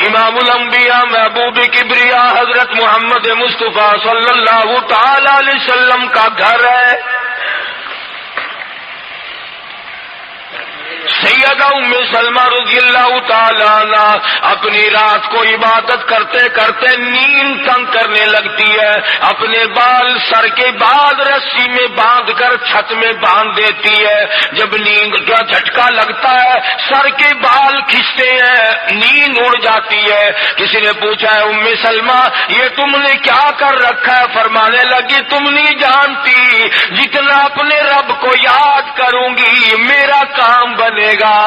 امام الانبیاء محبوب کبریا حضرت محمد مصطفیٰ صلی اللہ تعالی علیہ وسلم کا گھر ہے. سیدہ ام سلمہ رضی اللہ تعالیٰ عنہ اپنی رات کو عبادت کرتے کرتے نیند تنگ کرنے لگتی ہے. اپنے بال سر کے بعد رسی میں باندھ کر چھت میں باندھ دیتی ہے. جب نیند کا جھٹکا لگتا ہے سر کے بال کھنچتے ہیں, نیند اڑ جاتی ہے. کسی نے پوچھا ہے ام سلمہ یہ تم نے کیا کر رکھا ہے؟ فرمانے لگی تم نہیں جانتی جتنا اپنے رب کو یاد کروں گی میرا کام بنے گا.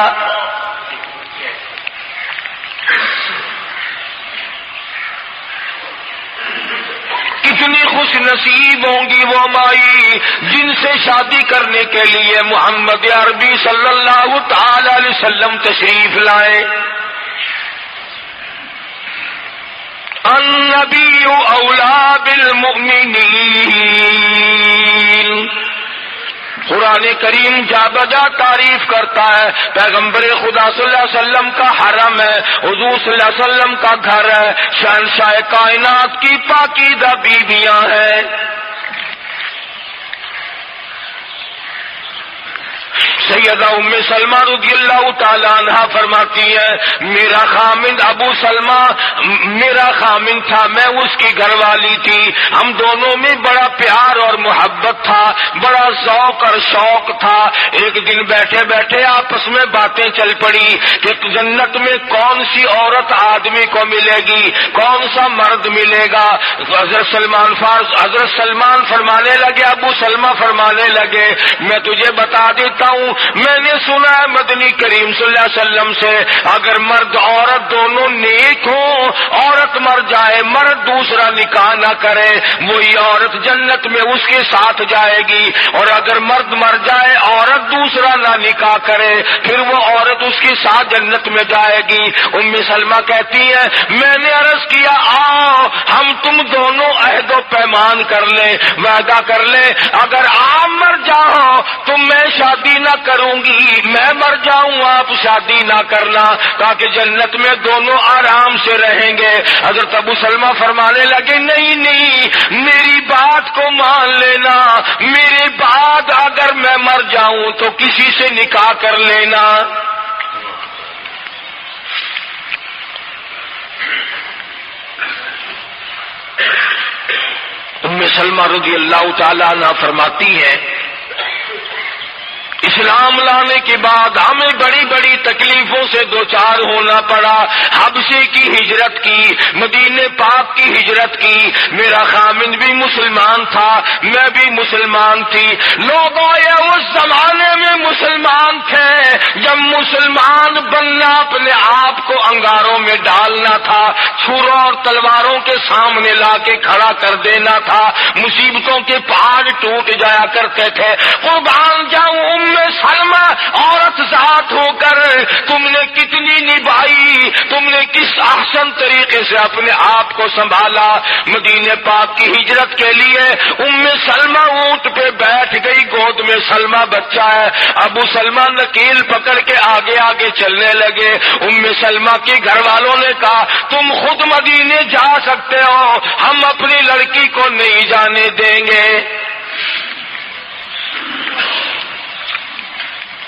کتنی خوش نصیب ہوں گی وہ مائی جن سے شادی کرنے کے لیے محمد عربی صلی اللہ تعالی علیہ وسلم تشریف لائے. النبی اولی بالمؤمنین. قرآن کریم جا بجا تعریف کرتا ہے پیغمبر خدا صلی اللہ علیہ وسلم کا حرم ہے, حضور صلی اللہ علیہ وسلم کا گھر ہے, شہنشاہ کائنات کی پاکیزہ بیویاں ہیں. سیدہ ام سلمہ رضی اللہ تعالیٰ عنہ فرماتی ہے میرا خامند ابو سلمہ میرا خامند تھا, میں اس کی گھر والی تھی. ہم دونوں میں بڑا پیار اور محبت تھا, بڑا ذوق اور شوق تھا. ایک دن بیٹھے بیٹھے آپس میں باتیں چل پڑی کہ جنت میں کون سی عورت آدمی کو ملے گی, کون سا مرد ملے گا. حضرت سلمان فرمانے لگے, ابو سلمہ فرمانے لگے میں تجھے بتا دیتا ہوں میں نے سنا ہے مدنی کریم صلی اللہ علیہ وسلم سے اگر مرد عورت دونوں نیک ہوں, عورت مر جائے مرد دوسرا نکاح نہ کرے وہی عورت جنت میں اس کے ساتھ جائے گی, اور اگر مرد مر جائے عورت دوسرا نہ نکاح کرے پھر وہ عورت اس کے ساتھ جنت میں جائے گی. ام سلمہ کہتی ہے میں نے عرض کیا آؤ ہم تم دونوں عہد و پیمان کر لیں, وعدہ کر لیں اگر آپ مر جاؤ تو میں شادی نہ کروں گی, میں مر جاؤں آپ شادی نہ کرنا تاکہ جنت میں دونوں آرام سے رہیں گے. حضرت ابو سلمہ فرمانے لگے نہیں نہیں میری بات کو مان لینا, میرے بعد اگر میں مر جاؤں تو کسی سے نکاح کر لینا. ام سلمہ رضی اللہ تعالی عنہ فرماتی ہے اسلام لانے کے بعد ہمیں بڑی بڑی تکلیفوں سے دوچار ہونا پڑا. حبشے کی ہجرت کی, مدینے پاک کی ہجرت کی. میرا خامند بھی مسلمان تھا, میں بھی مسلمان تھی. لوگ اس زمانے میں مسلمان تھے جب مسلمان بننا اپنے آپ کو انگاروں میں ڈالنا تھا, چھروں اور تلواروں کے سامنے لا کے کھڑا کر دینا تھا. مصیبتوں کے پہاڑ ٹوٹ جایا کرتے تھے. قربان جاؤں سلمہ عورت ذات ہو کر تم نے کتنی نبھائی, تم نے کس احسن طریقے سے اپنے آپ کو سنبھالا. مدینے پاک کی ہجرت کے لیے ام سلمہ اونٹ پہ بیٹھ گئی, گود میں سلمہ بچہ ہے. ابو سلمہ نکیل پکڑ کے آگے آگے چلنے لگے. ام سلمہ کے گھر والوں نے کہا تم خود مدینے جا سکتے ہو, ہم اپنی لڑکی کو نہیں جانے دیں گے.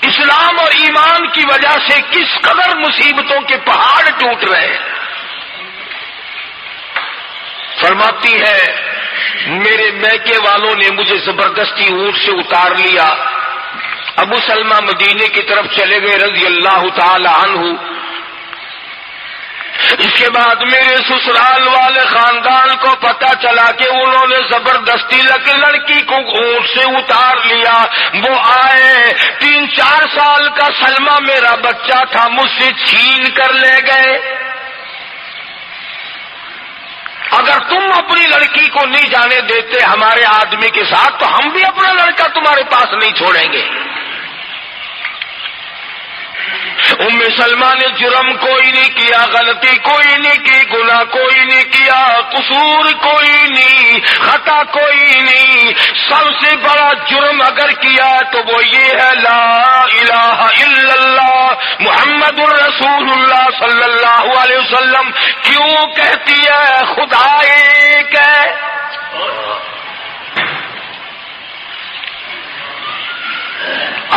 اسلام اور ایمان کی وجہ سے کس قدر مصیبتوں کے پہاڑ ٹوٹ رہے. فرماتی ہے میرے میکے والوں نے مجھے زبردستی اونٹ سے اتار لیا. ابو سلمہ مدینے کی طرف چلے گئے رضی اللہ تعالی عنہ. اس کے بعد میرے سسرال والے خاندان کو پتہ چلا کہ انہوں نے زبردستی لڑکی کو اونٹ سے اتار لیا. وہ آئے 3-4 سال کا سلمہ میرا بچہ تھا مجھ سے چھین کر لے گئے. اگر تم اپنی لڑکی کو نہیں جانے دیتے ہمارے آدمی کے ساتھ تو ہم بھی اپنا لڑکا تمہارے پاس نہیں چھوڑیں گے. ام سلمہ نے جرم کوئی نہیں کیا, غلطی کوئی نہیں کی, گناہ گناہ کوئی نہیں کیا، قصور کوئی نہیں، خطا کوئی نہیں، سب سے بڑا جرم اگر کیا تو وہ یہ ہے لا الہ الا اللہ محمد الرسول اللہ صلی اللہ علیہ وسلم کیوں کہتی ہے خدا ایک ہے؟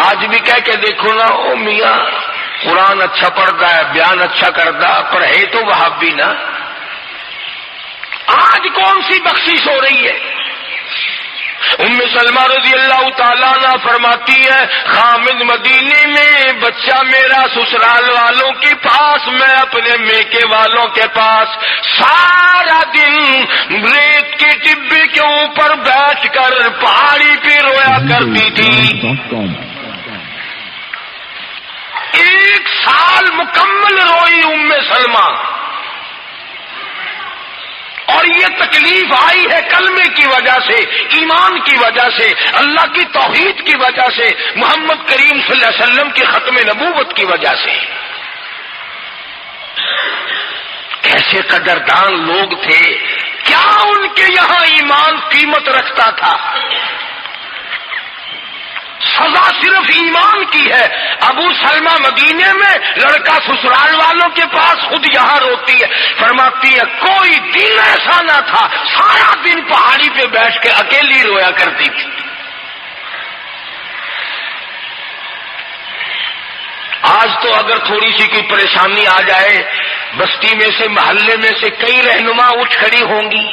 آج بھی کہہ کے دیکھو نا، او میاں قرآن اچھا پڑھتا ہے، بیان اچھا کرتا، پر ہے تو وہابی نا۔ آج کون سی بخشش ہو رہی ہے؟ ام سلمہ رضی اللہ تعالیٰ عنہ فرماتی ہے خامد مدینے میں بچہ میرا سسرال والوں کے پاس، میں اپنے میکے والوں کے پاس سارا دن ریت کے ٹبے کے اوپر بیٹھ کر پہاڑی پہ رویا کرتی تھی۔ 1 سال مکمل روئی ام سلمہ، اور یہ تکلیف آئی ہے کلمے کی وجہ سے، ایمان کی وجہ سے، اللہ کی توحید کی وجہ سے، محمد کریم صلی اللہ علیہ وسلم کی ختم نبوت کی وجہ سے۔ کیسے قدردان لوگ تھے، کیا ان کے یہاں ایمان قیمت رکھتا تھا؟ سزا صرف ایمان کی ہے۔ ابو سلمہ مدینے میں، لڑکا سسرال والوں کے پاس، خود یہاں روتی ہے، فرماتی ہے کوئی دن ایسا نہ تھا سارا دن پہاڑی پہ بیٹھ کے اکیلی رویا کرتی تھی۔ آج تو اگر تھوڑی سی کوئی پریشانی آ جائے، بستی میں سے، محلے میں سے کئی رہنما اٹھ کھڑی ہوں گی،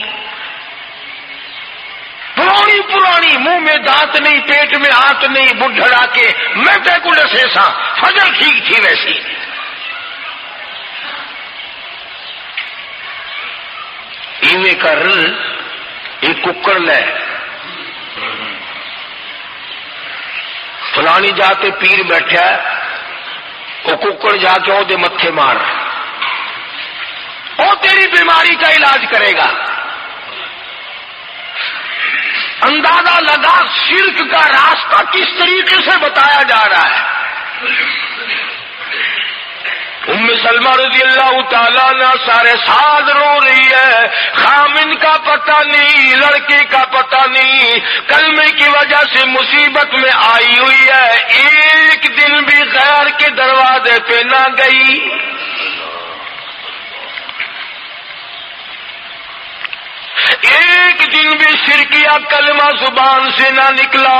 پرانی منہ میں دانت نہیں، پیٹ میں آنت نہیں، بڈھڑا کے میں کو ڈسے سا فجر ٹھیک تھی ویسی۔ ایویں کر ایک ککڑ لے، فلانی جاتے پیر بیٹھا وہ ککڑ جا کے وہ دے متھے مار، وہ تیری بیماری کا علاج کرے گا۔ اندازہ لگا شرک کا راستہ کس طریقے سے بتایا جا رہا ہے۔ ام سلمہ رضی اللہ تعالیٰ عنہ سارے سال رو رہی ہے، خامن کا پتہ نہیں، لڑکے کا پتہ نہیں، کلمے کی وجہ سے مصیبت میں آئی ہوئی ہے، ایک دن بھی غیر کے دروازے پہ نہ گئی۔ ایک دن بھی شرکیہ کلمہ زبان سے نہ نکلا،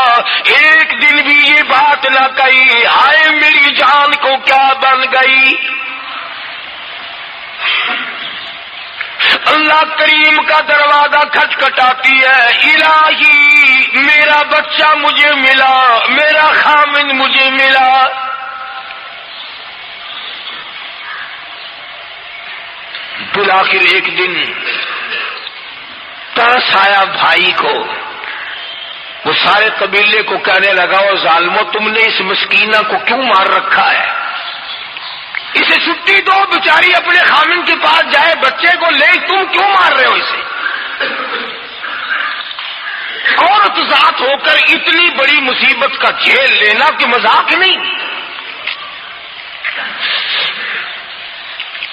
ایک دن بھی یہ بات نہ کہی ہائے میری جان کو کیا بن گئی۔ اللہ کریم کا دروازہ کھٹکھٹاتی ہے، الہی میرا بچہ مجھے ملا، میرا خامن مجھے ملا۔ بالآخر ایک دن ترس آیا بھائی کو، وہ سارے قبیلے کو کہنے لگا او ظالمو تم نے اس مسکینہ کو کیوں مار رکھا ہے؟ اسے چھٹی دو، بیچاری اپنے خامن کے پاس جائے، بچے کو لے، تم کیوں مار رہے ہو اسے؟ عورت ذات ہو کر اتنی بڑی مصیبت کا جھیل لینا کہ مذاق نہیں۔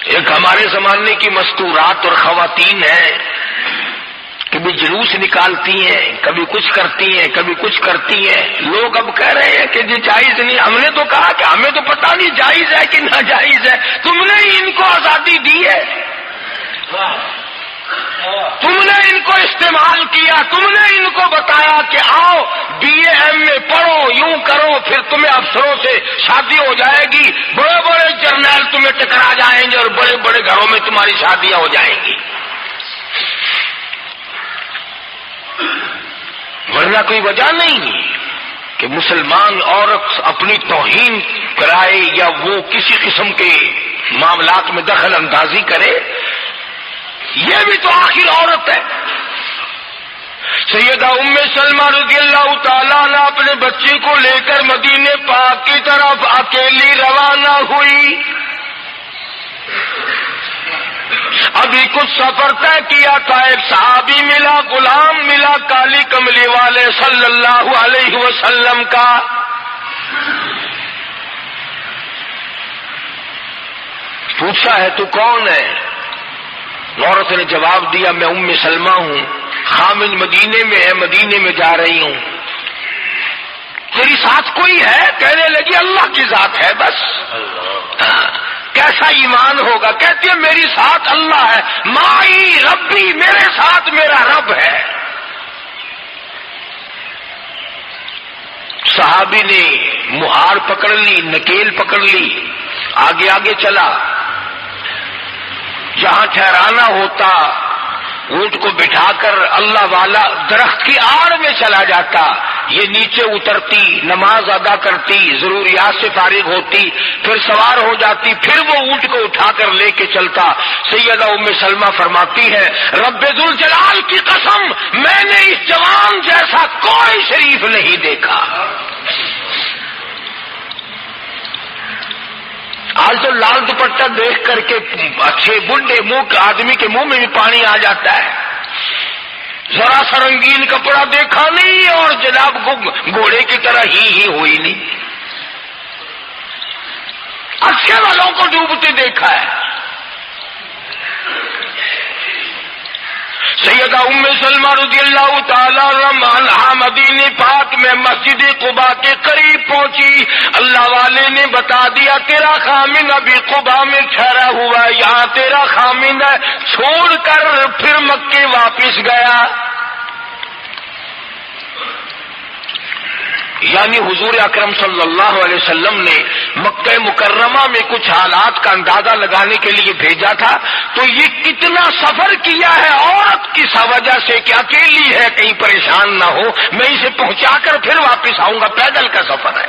ایک ہمارے زمانے کی مستورات اور خواتین ہیں، کبھی جلوس نکالتی ہیں، کبھی کچھ کرتی ہیں، کبھی کچھ کرتی ہیں۔ لوگ اب کہہ رہے ہیں کہ یہ جائز نہیں، ہم نے تو کہا کہ ہمیں تو پتہ نہیں جائز ہے کہ ناجائز ہے، تم نے ان کو آزادی دی ہے، تم نے ان کو استعمال کیا، تم نے ان کو بتایا کہ آؤ BA پڑھو، یوں کرو، پھر تمہیں افسروں سے شادی ہو جائے گی، بڑے بڑے جرنیل تمہیں ٹکرا جائیں گے اور بڑے بڑے گھروں میں تمہاری شادیاں ہو جائیں گی۔ ورنہ کوئی وجہ نہیں کہ مسلمان عورت اپنی توہین کرائے یا وہ کسی قسم کے معاملات میں دخل اندازی کرے، یہ بھی تو آخر عورت ہے۔ سیدہ ام سلمہ رضی اللہ تعالیٰ عنہ اپنے بچے کو لے کر مدینے پاک کی طرف اکیلی روانہ ہوئی۔ ابھی کچھ سفر طے کیا تھا، ایک صحابی ملا، غلام ملا کالی کملی والے صلی اللہ علیہ وسلم کا۔ پوچھا ہے تو کون ہے؟ عورت نے جواب دیا میں ام سلمہ ہوں، خامد مدینے میں ہے، مدینے میں جا رہی ہوں، تیری ساتھ کوئی ہے؟ کہنے لگی اللہ کی ذات ہے بس۔ کیسا ایمان ہوگا؟ کہتی ہے میری ساتھ اللہ ہے، مائی ربی، میرے ساتھ میرا رب ہے۔ صحابی نے مہار پکڑ لی، نکیل پکڑ لی، آگے آگے چلا، جہاں ٹھہرانا ہوتا اونٹ کو بٹھا کر اللہ والا درخت کی آڑ میں چلا جاتا، یہ نیچے اترتی، نماز ادا کرتی، ضروریات سے فارغ ہوتی، پھر سوار ہو جاتی، پھر وہ اونٹ کو اٹھا کر لے کے چلتا۔ سیدہ ام سلمہ فرماتی ہے رب ذوالجلال کی قسم میں نے اس جوان جیسا کوئی شریف نہیں دیکھا۔ آج تو لال دوپٹہ دیکھ کر کے اچھے بڈھے منہ آدمی کے منہ میں بھی پانی آ جاتا ہے، ذرا سا رنگین کپڑا دیکھا نہیں اور جناب گھوڑے کی طرح ہی ہوئی نہیں، اچھے والوں کو ڈوبتے دیکھا ہے۔ سیدہ ام سلمہ رضی اللہ تعالی عنہا مدینے پاک میں مسجد قباء کے قریب پہنچی، اللہ والے نے بتا دیا تیرا خامن ابھی قباء میں ٹھہرا ہوا ہے، یہاں تیرا خامن ہے، چھوڑ کر پھر مکے واپس گیا۔ یعنی حضور اکرم صلی اللہ علیہ وسلم نے مکہ مکرمہ میں کچھ حالات کا اندازہ لگانے کے لیے بھیجا تھا، تو یہ کتنا سفر کیا ہے عورت کی وجہ سے کہ اکیلی ہے، کہیں پریشان نہ ہو، میں اسے پہنچا کر پھر واپس آؤں گا، پیدل کا سفر ہے۔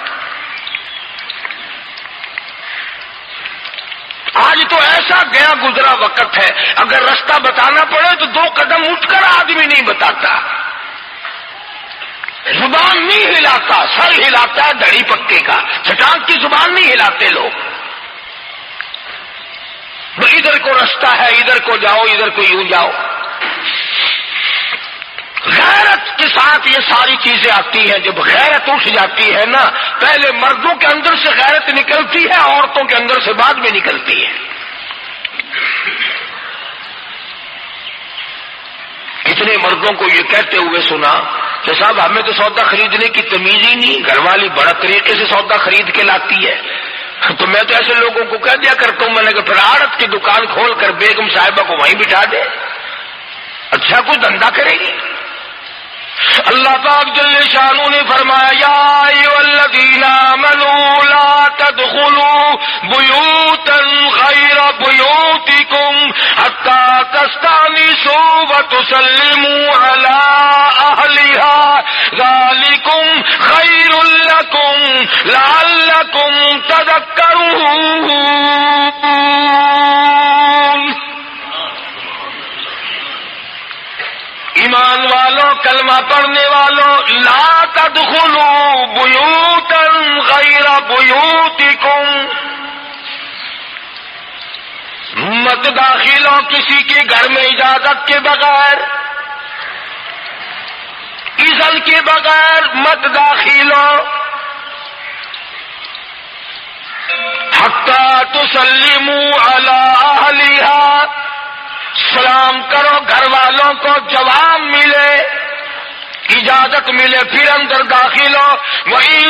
آج تو ایسا گیا گزرا وقت ہے، اگر رستہ بتانا پڑے تو 2 قدم اٹھ کر آدمی نہیں بتاتا، زبان نہیں ہلاتا، سر ہلاتا ہے دھڑی پکے کا، چٹان کی زبان نہیں ہلاتے لوگ۔ ادھر کو رستہ ہے، ادھر کو جاؤ، ادھر کو یوں جاؤ۔ غیرت کے ساتھ یہ ساری چیزیں آتی ہیں، جب غیرت اٹھ جاتی ہے نا، پہلے مردوں کے اندر سے غیرت نکلتی ہے، عورتوں کے اندر سے بعد میں نکلتی ہے۔ کتنے مردوں کو یہ کہتے ہوئے سنا کہ صاحب ہمیں تو سودا خریدنے کی تمیز ہی نہیں، گھر والی بڑا طریقے سے سودا خرید کے لاتی ہے، تو میں تو ایسے لوگوں کو کہہ دیا کرتا ہوں، میں نے کہا پھر عارت کی دکان کھول کر بیگم صاحبہ کو وہیں بٹھا دے، اچھا کوئی دھندا کرے گی۔ اللہ پاک جل شانہ نے فرمایا یا ایھا الذین آمنوا لا تدخلوا بیوتا غیر بیوتکم حتی تستأنسوا وتسلموا علی اہلہا ذالکم خیر لکم لعلکم تذکرون۔ ایمان والوں، کلمہ پڑھنے والوں، لا تدخلوا بیوتا غیر بیوتکم، مت داخل ہو کسی کے گھر میں اجازت کے بغیر، اذن کے بغیر مت داخل ہو، حتی تسلموا علی اہلہا، سلام کرو گھر والوں کو، جواب ملے، اجازت ملے، پھر اندر داخل ہو۔ وَإِن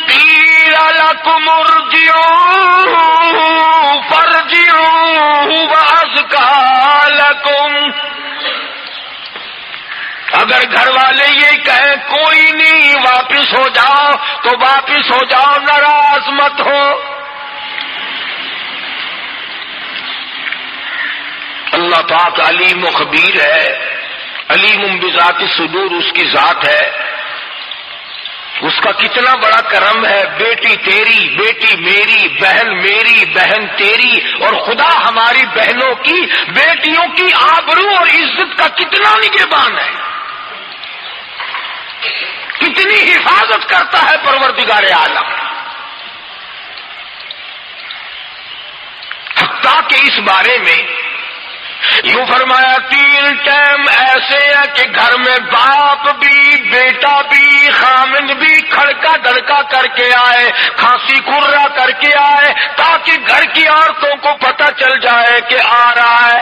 قِيلَ لَكُمُ ارْجِعُوا فَارْجِعُوا هُوَ أَزْكَىٰ لَكُمْ، اگر گھر والے یہ کہیں کوئی نہیں واپس ہو جاؤ تو واپس ہو جاؤ، ناراض مت ہو۔ اللہ پاک علیم و خبیر ہے، علیم بذات الصدور اس کی ذات ہے، اس کا کتنا بڑا کرم ہے، بیٹی تیری، بیٹی میری، بہن میری، بہن تیری، اور خدا ہماری بہنوں کی، بیٹیوں کی آبرو اور عزت کا کتنا نگہبان ہے، کتنی حفاظت کرتا ہے پروردگار عالم۔ حتیٰ کہ اس بارے میں یوں فرمایا 3 ٹائم ایسے ہے کہ گھر میں باپ بھی، بیٹا بھی، خامند بھی کھڑکا دھڑکا کر کے آئے، کھانسی کھرا کر کے آئے، تاکہ گھر کی عورتوں کو پتہ چل جائے کہ آ رہا ہے۔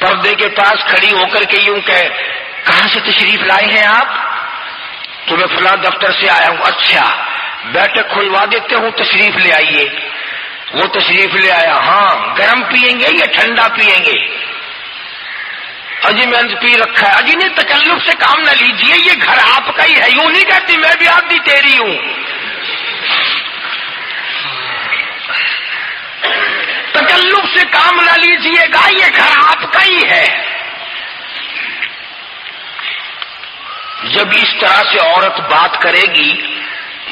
پردے کے پاس کھڑی ہو کر کے یوں کہے کہاں سے تشریف لائے ہیں آپ؟ تو میں فلاں دفتر سے آیا ہوں. اچھا بیٹھک کھلوا دیتے ہوں, تشریف لے آئیے. وہ تشریف لے آیا. ہاں گرم پیئیں گے یا ٹھنڈا پیئیں گے؟ اجی میں نے پی رکھا ہے. اجی نہیں, تکلف سے کام نہ لیجئے, یہ گھر آپ کا ہی ہے. یوں نہیں کہتی میں بھی آدھی تیری ہوں. تکلف سے کام نہ لیجئے گا, یہ گھر آپ کا ہی ہے. جب اس طرح سے عورت بات کرے گی,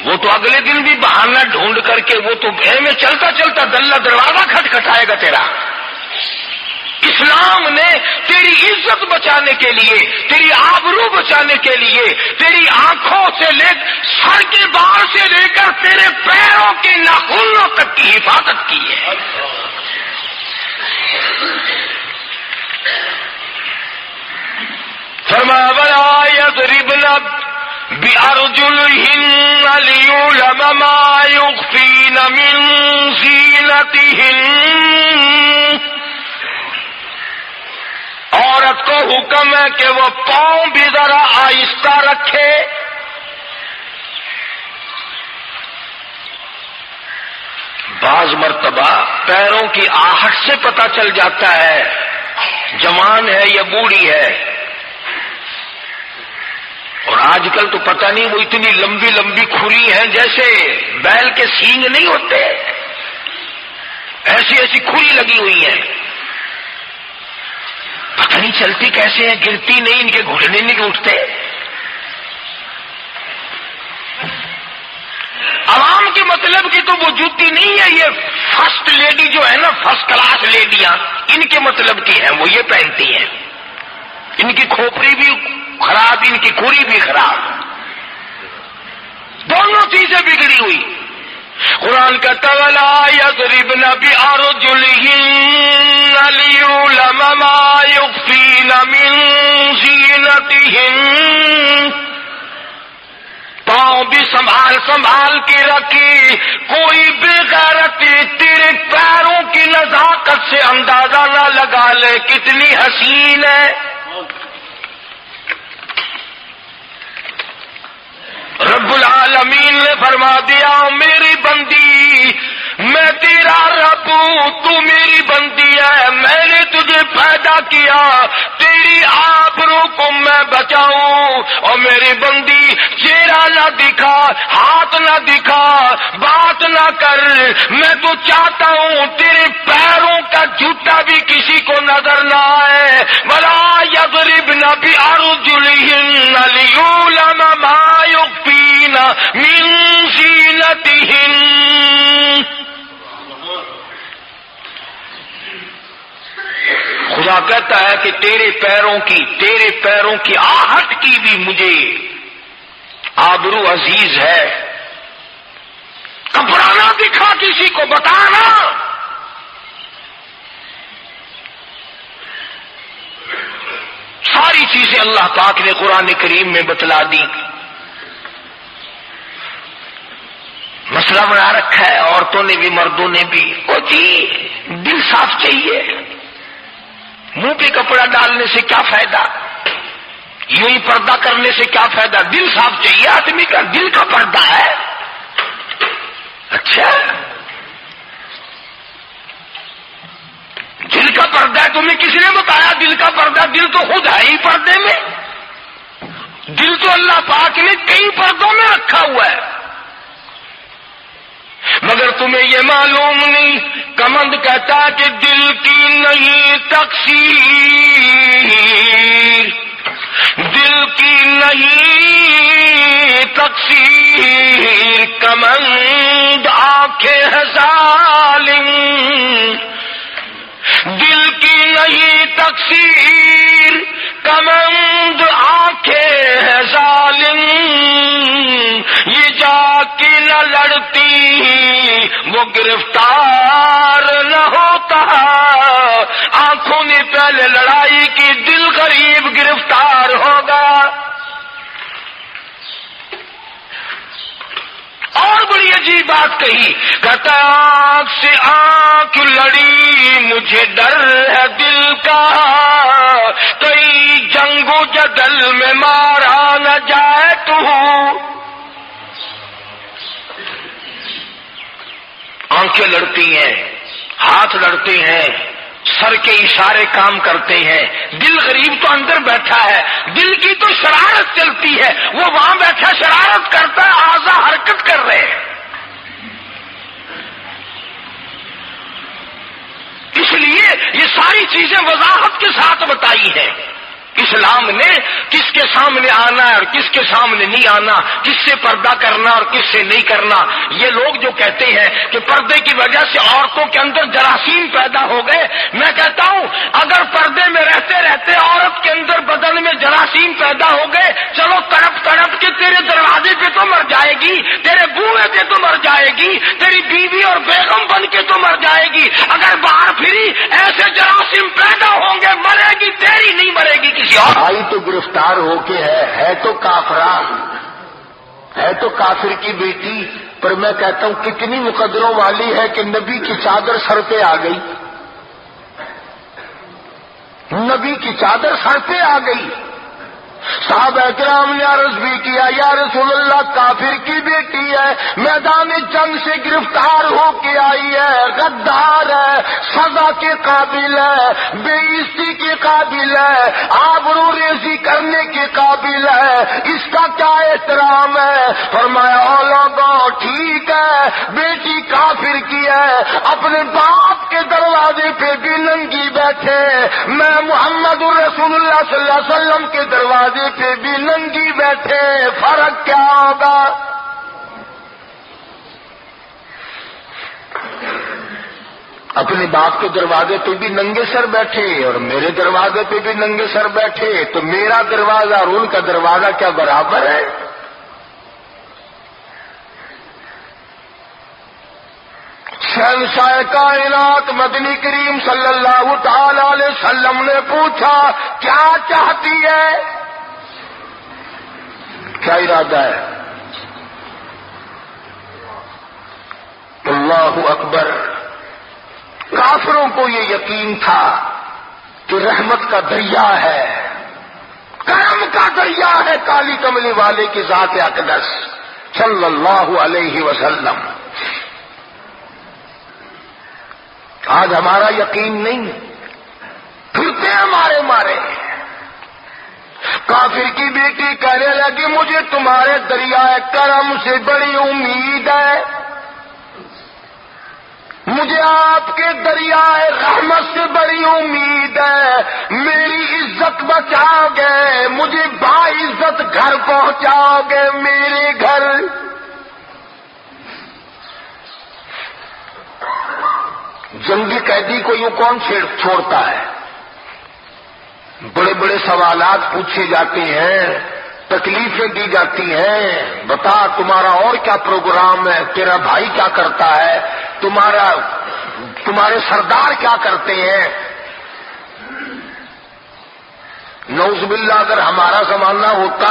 وہ تو اگلے دن بھی بہانہ ڈھونڈ کر کے وہ تو میں چلتا چلتا دلہ دروازہ کھٹکھٹائے گا تیرا. اسلام نے تیری عزت بچانے کے لیے, تیری آبرو بچانے کے لیے, تیری آنکھوں سے لے سر کے بال سے لے کر تیرے پیروں کے ناخنوں تک کی حفاظت کی ہے. فرمایا ولا یضربن بأرجلهن ليعلم ما يخفين من زینتهن. عورت کو حکم ہے کہ وہ پاؤں بھی ذرا آہستہ رکھے. بعض مرتبہ پیروں کی آہٹ سے پتہ چل جاتا ہے جوان ہے یا بوڑھی ہے. اور آج کل تو پتہ نہیں وہ اتنی لمبی لمبی کھری ہیں جیسے بیل کے سینگ نہیں ہوتے, ایسی ایسی کھری لگی ہوئی ہیں. پتہ نہیں چلتی کیسے ہیں, گرتی نہیں, ان کے گھٹنے نہیں اٹھتے. عوام کے مطلب کی تو وہ جوتی نہیں ہے, یہ فرسٹ لیڈی جو ہے نا, فرسٹ کلاس لیڈیاں, ان کے مطلب کی ہیں, وہ یہ پہنتی ہیں. ان کی کھوپڑی بھی خراب, ان کی کھری بھی خراب, دونوں چیزیں بگڑی ہوئی. قرآن کہتا ولا یضربن بأرجلهن ليعلم ما يخفين من زینتهن. پاؤں بھی سنبھال کے رکھی, کوئی بے غیرتی تیرے پیروں کی نزاکت سے اندازہ نہ لگا لے کتنی حسین ہے. رب العالمین نے فرما دیا میری بندی میں تیرا رب ہوں, تو میری بندی ہے, میں نے تجھے پیدا کیا تیری آبرو کو میں بچاؤں. اور میری بندی چہرہ نہ دکھا, ہاتھ نہ دکھا, بات نہ کر, میں تو چاہتا ہوں تیرے پیروں کا جوتا بھی کسی کو نظر نہ آئے. ولا یضربن بأرجلهن ليعلم ما يخفين من زینتهن. خدا کہتا ہے کہ تیرے پیروں کی آہٹ کی بھی مجھے آبرو عزیز ہے. کپڑا نہ دکھا کسی کو, بتانا. ساری چیزیں اللہ پاک نے قرآن کریم میں بتلا دی. مسئلہ بنا رکھا ہے عورتوں نے بھی مردوں نے بھی. او جی دل صاف چاہیے, منہ پہ کپڑا ڈالنے سے کیا فائدہ, یوں ہی پردہ کرنے سے کیا فائدہ. دل صاف چاہیے, آدمی کا دل کا پردہ ہے. اچھا دل کا پردہ ہے, تمہیں کس نے بتایا دل کا پردہ؟ دل تو خود ہے ہی پردے میں. دل تو اللہ پاک نے کئی پردوں میں رکھا ہوا ہے, مگر تمہیں یہ معلوم نہیں. کمند کہتا کہ دل کی نہیں تقصیر, دل کی نہیں تقصیر, کمند آنکھیں ہے ظالم. دل کی نہیں تقصیر, کمند آنکھیں ہے ظالم. یہ جا کے نہ لڑتی وہ گرفتار نہ ہوتا. آنکھوں نے پہلے لڑائی کی, دل غریب گرفتار ہوگا. اور بڑی عجیب بات کہی, کہتا آنکھ سے آنکھ کیوں لڑی مجھے ڈر ہے دل کا، کئی جنگ و جدل میں مارا نہ جائے تو۔ آنکھیں لڑتی ہیں، ہاتھ لڑتے ہیں، سر کے اشارے کام کرتے ہیں، دل غریب تو اندر بیٹھا ہے، دل کی تو شرارت چلتی ہے، وہ وہاں بیٹھا شرارت کرتا ہے، اعضا حرکت کر رہے ہیں۔ اس لیے یہ ساری چیزیں وضاحت کے ساتھ بتائی ہیں۔ اسلام نے کس کے سامنے آنا ہے اور کس کے سامنے نہیں آنا، کس سے پردہ کرنا اور کس سے نہیں کرنا۔ یہ لوگ جو کہتے ہیں کہ پردے کی وجہ سے عورتوں کے اندر جراثیم پیدا ہو گئے، میں کہتا ہوں اگر پردے میں رہتے رہتے عورت کے اندر بدن میں جراثیم پیدا ہو گئے، چلو تڑپ تڑپ کے تیرے دروازے پہ تو مر جائے گی، تیرے بوئے پہ تو مر جائے گی، تیری بیوی اور بیگم بن کے تو مر جائے گی۔ اگر باہر پھری ایسے جراثیم پیدا ہوں گے، مرے گی تیری، نہیں مرے گی کسی۔ آئی تو گرفتار ہو کے ہے تو کافرہ، ہے تو کافر کی بیٹی، پر میں کہتا ہوں کتنی مقدروں والی ہے کہ نبی کی چادر سر پہ آ گئی، نبی کی چادر سر پہ آ گئی۔ صحابہ کرام نے عرض بھی کیا یا رسول اللہ کافر کی بیٹی ہے، میدان جنگ سے گرفتار ہو کے آئی ہے، غدار ہے، سزا کے قابل ہے، بے عزتی کے قابل ہے، آبرو ریزی کرنے کے قابل ہے، اس کا کیا احترام ہے؟ فرمایا او لوگوں ٹھیک ہے بیٹی کافر کی ہے، اپنے باپ کے دروازے پہ بھی ننگی بیٹھے، میں محمد رسول اللہ صلی اللہ علیہ وسلم کے دروازے پہ بھی ننگی بیٹھے، فرق کیا ہوگا؟ اپنے باپ کے دروازے پہ بھی ننگے سر بیٹھے اور میرے دروازے پہ بھی ننگے سر بیٹھے، تو میرا دروازہ اور ان کا دروازہ کیا برابر ہے؟ شہنشاہ کائنات مدنی کریم صلی اللہ تعالی علیہ وسلم نے پوچھا کیا چاہتی ہے، کیا ارادہ ہے؟ اللہ اکبر۔ کافروں کو یہ یقین تھا کہ رحمت کا دریا ہے، کرم کا دریا ہے کالی کملی والے کی ذات اقدس صلی اللہ علیہ وسلم۔ آج ہمارا یقین نہیں، پھرتے ہمارے مارے۔ کافر کی بیٹی کہنے لگی مجھے تمہارے دریائے کرم سے بڑی امید ہے، مجھے آپ کے دریائے رحمت سے بڑی امید ہے، میری عزت بچاؤ گے، مجھے باعزت گھر پہنچاؤ گے، میرے گھر۔ جنگی قیدی کو یوں کون چھوڑتا ہے؟ بڑے بڑے سوالات پوچھے جاتے ہیں، تکلیفیں دی جاتی ہیں، بتا تمہارا اور کیا پروگرام ہے، تیرا بھائی کیا کرتا ہے، تمہارے سردار کیا کرتے ہیں۔ نعوذ باللہ اگر ہمارا زمانہ ہوتا،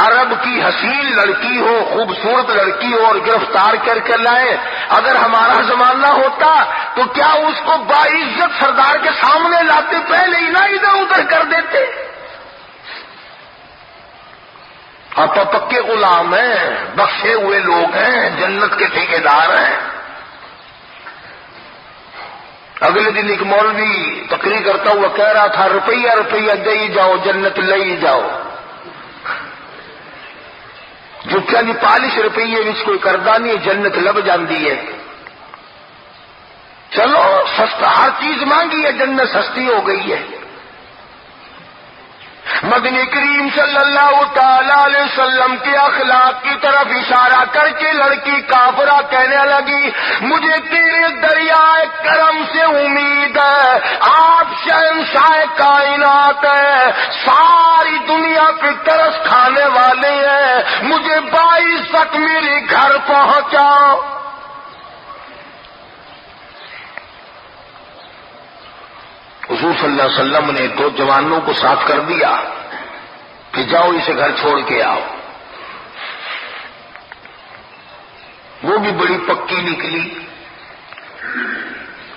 عرب کی حسین لڑکی ہو، خوبصورت لڑکی ہو اور گرفتار کر کے لائے، اگر ہمارا زمانہ ہوتا تو کیا اس کو باعزت سردار کے سامنے لاتے، پہلے ہی نہ ادھر ادھر کر دیتے؟ آپ پکے غلام ہیں، بخشے ہوئے لوگ ہیں، جنت کے ٹھیکیدار ہیں۔ اگلے دن ایک مولوی تقریر کرتا ہوا کہہ رہا تھا روپیہ روپیہ دے ہی جاؤ جنت لے ہی جاؤ، جو کیا نہیں پالش روپیے وچ کوئی کردا نہیں، جنت لب جاندی ہے۔ چلو سستا ہر چیز مانگی ہے، جنت سستی ہو گئی ہے۔ مدنی کریم صلی اللہ تعالی علیہ وسلم کے اخلاق کی طرف اشارہ کر کے لڑکی کافرہ کہنے لگی مجھے تیرے دریائے کرم سے امید ہے، آپ شہنشاہ کائنات ہیں، ساری دنیا پہ ترس کھانے والے ہیں، مجھے باعزت میرے گھر پہنچاؤ۔ حضور صلی اللہ علیہ وسلم نے دو جوانوں کو ساتھ کر دیا کہ جاؤ اسے گھر چھوڑ کے آؤ۔ وہ بھی بڑی پکی نکلی،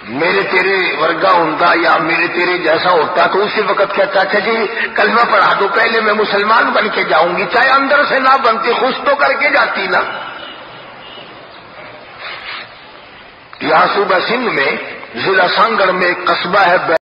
میرے تیرے ورگا ہوتا یا میرے تیرے جیسا ہوتا تو اسی وقت کہتا اچھا جی کلمہ پڑھا دو پہلے میں مسلمان بن کے جاؤں گی، چاہے اندر سے نہ بنتی خوش تو کر کے جاتی نا۔ یہاں صوبہ سندھ میں ضلع سانگڑ میں ایک قصبہ ہے